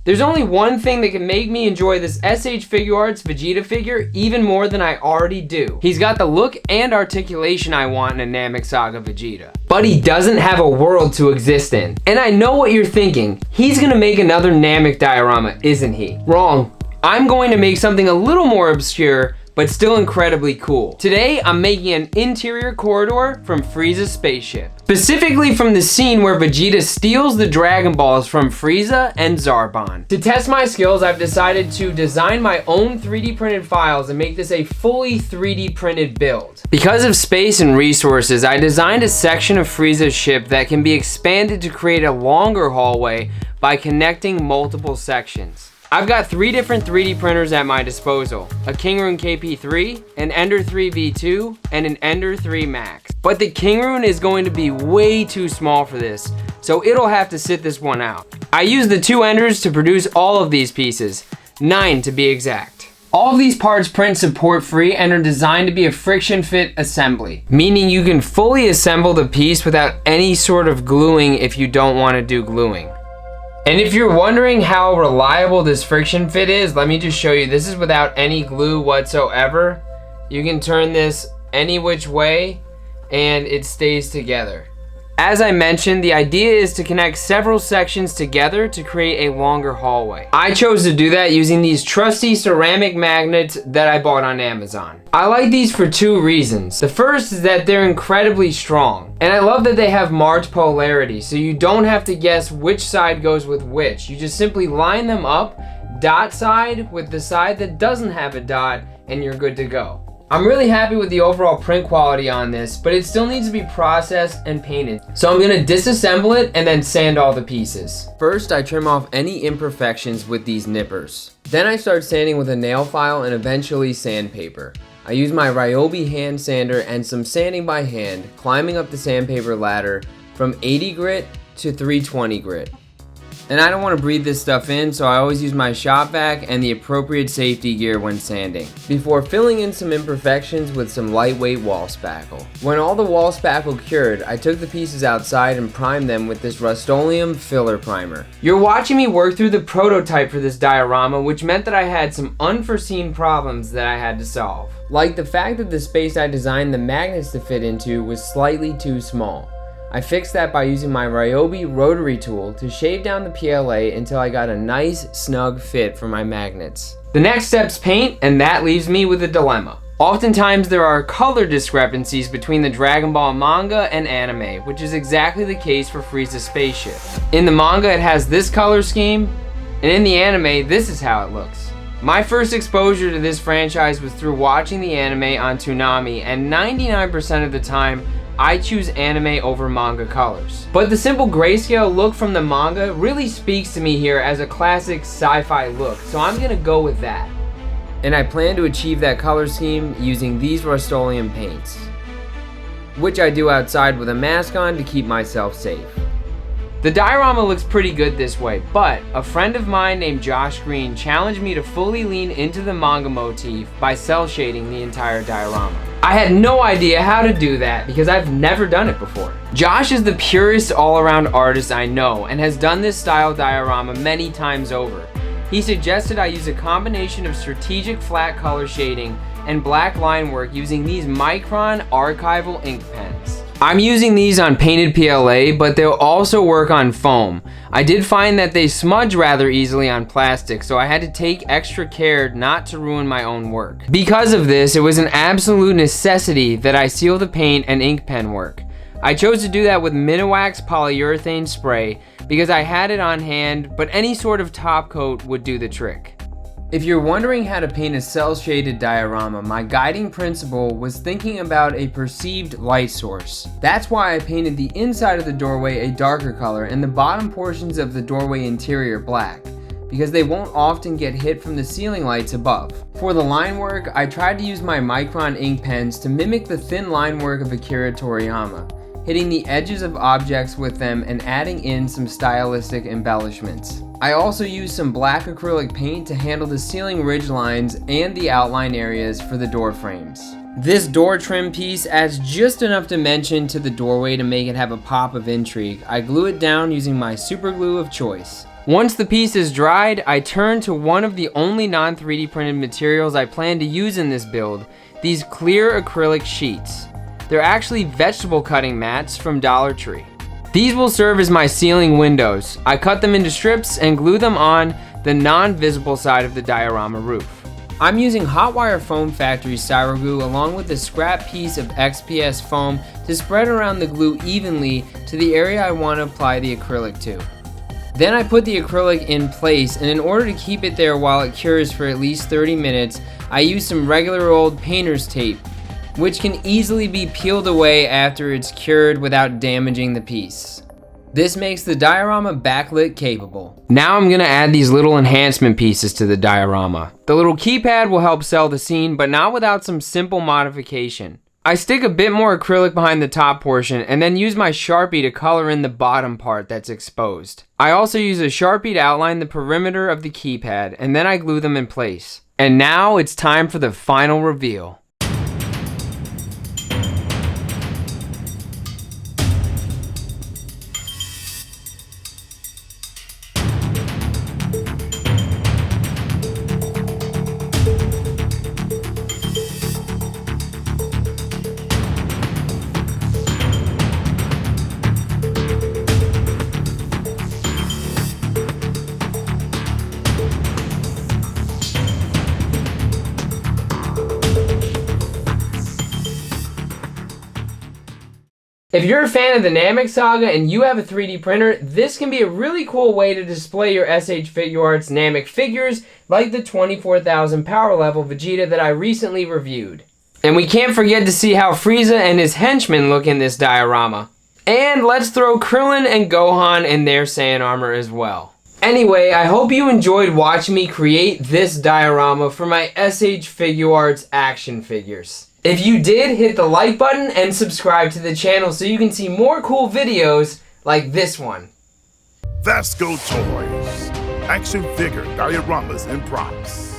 There's only one thing that can make me enjoy this SH Figuarts Vegeta figure even more than I already do. He's got the look and articulation I want in a Namek Saga Vegeta. But he doesn't have a world to exist in. And I know what you're thinking. He's gonna make another Namek diorama, isn't he? Wrong. I'm going to make something a little more obscure, but still incredibly cool. Today, I'm making an interior corridor from Frieza's spaceship. Specifically from the scene where Vegeta steals the Dragon Balls from Frieza and Zarbon. To test my skills, I've decided to design my own 3D printed files and make this a fully 3D printed build. Because of space and resources, I designed a section of Frieza's ship that can be expanded to create a longer hallway by connecting multiple sections. I've got 3 different 3D printers at my disposal, a Kingrun KP3, an Ender 3 V2, and an Ender 3 Max. But the Kingrun is going to be way too small for this, so it'll have to sit this one out. I used the 2 Enders to produce all of these pieces, 9 to be exact. All of these parts print support free and are designed to be a friction fit assembly, meaning you can fully assemble the piece without any sort of gluing if you don't want to do gluing. And if you're wondering how reliable this friction fit is, let me just show you. This is without any glue whatsoever. You can turn this any which way and it stays together. As I mentioned, the idea is to connect several sections together to create a longer hallway. I chose to do that using these trusty ceramic magnets that I bought on Amazon. I like these for 2 reasons. The first is that they're incredibly strong. And I love that they have marked polarity, so you don't have to guess which side goes with which. You just simply line them up, dot side with the side that doesn't have a dot, and you're good to go. I'm really happy with the overall print quality on this, but it still needs to be processed and painted. So I'm gonna disassemble it and then sand all the pieces. First, I trim off any imperfections with these nippers. Then I start sanding with a nail file and eventually sandpaper. I use my Ryobi hand sander and some sanding by hand, climbing up the sandpaper ladder from 80 grit to 320 grit. And I don't want to breathe this stuff in, so I always use my shop vac and the appropriate safety gear when sanding, before filling in some imperfections with some lightweight wall spackle. When all the wall spackle cured, I took the pieces outside and primed them with this Rust-Oleum filler primer. You're watching me work through the prototype for this diorama, which meant that I had some unforeseen problems that I had to solve. Like the fact that the space I designed the magnets to fit into was slightly too small. I fixed that by using my Ryobi rotary tool to shave down the PLA until I got a nice snug fit for my magnets. The next step's paint, and that leaves me with a dilemma. Oftentimes there are color discrepancies between the Dragon Ball manga and anime, which is exactly the case for Frieza's spaceship. In the manga it has this color scheme, and in the anime this is how it looks. My first exposure to this franchise was through watching the anime on Toonami, and 99% of the time I choose anime over manga colors. But the simple grayscale look from the manga really speaks to me here as a classic sci-fi look, so I'm gonna go with that. And I plan to achieve that color scheme using these Rust-Oleum paints, which I do outside with a mask on to keep myself safe. The diorama looks pretty good this way, but a friend of mine named Josh Green challenged me to fully lean into the manga motif by cel shading the entire diorama. I had no idea how to do that because I've never done it before. Josh is the purest all-around artist I know and has done this style diorama many times over. He suggested I use a combination of strategic flat color shading and black line work using these Micron archival ink pens. I'm using these on painted PLA, but they'll also work on foam. I did find that they smudge rather easily on plastic, so I had to take extra care not to ruin my own work. Because of this, it was an absolute necessity that I seal the paint and ink pen work. I chose to do that with Miniwax polyurethane spray because I had it on hand, but any sort of top coat would do the trick. If you're wondering how to paint a cel-shaded diorama, my guiding principle was thinking about a perceived light source. That's why I painted the inside of the doorway a darker color and the bottom portions of the doorway interior black, because they won't often get hit from the ceiling lights above. For the line work, I tried to use my Micron ink pens to mimic the thin line work of Akira Toriyama, hitting the edges of objects with them and adding in some stylistic embellishments. I also used some black acrylic paint to handle the ceiling ridge lines and the outline areas for the door frames. This door trim piece adds just enough dimension to the doorway to make it have a pop of intrigue. I glue it down using my super glue of choice. Once the piece is dried, I turn to one of the only non-3D printed materials I plan to use in this build, these clear acrylic sheets. They're actually vegetable cutting mats from Dollar Tree. These will serve as my ceiling windows. I cut them into strips and glue them on the non-visible side of the diorama roof. I'm using Hot Wire Foam Factory Styro Glue along with a scrap piece of XPS foam to spread around the glue evenly to the area I want to apply the acrylic to. Then I put the acrylic in place, and in order to keep it there while it cures for at least 30 minutes, I use some regular old painter's tape, which can easily be peeled away after it's cured without damaging the piece. This makes the diorama backlit capable. Now I'm gonna add these little enhancement pieces to the diorama. The little keypad will help sell the scene, but not without some simple modification. I stick a bit more acrylic behind the top portion and then use my Sharpie to color in the bottom part that's exposed. I also use a Sharpie to outline the perimeter of the keypad, and then I glue them in place. And now it's time for the final reveal. If you're a fan of the Namek saga and you have a 3D printer, this can be a really cool way to display your SH Figuarts Namek figures like the 24,000 Power Level Vegeta that I recently reviewed. And we can't forget to see how Frieza and his henchmen look in this diorama. And let's throw Krillin and Gohan in their Saiyan armor as well. Anyway, I hope you enjoyed watching me create this diorama for my SH Figuarts action figures. If you did, hit the like button and subscribe to the channel so you can see more cool videos like this one. Vasco Toys, action figure dioramas and props.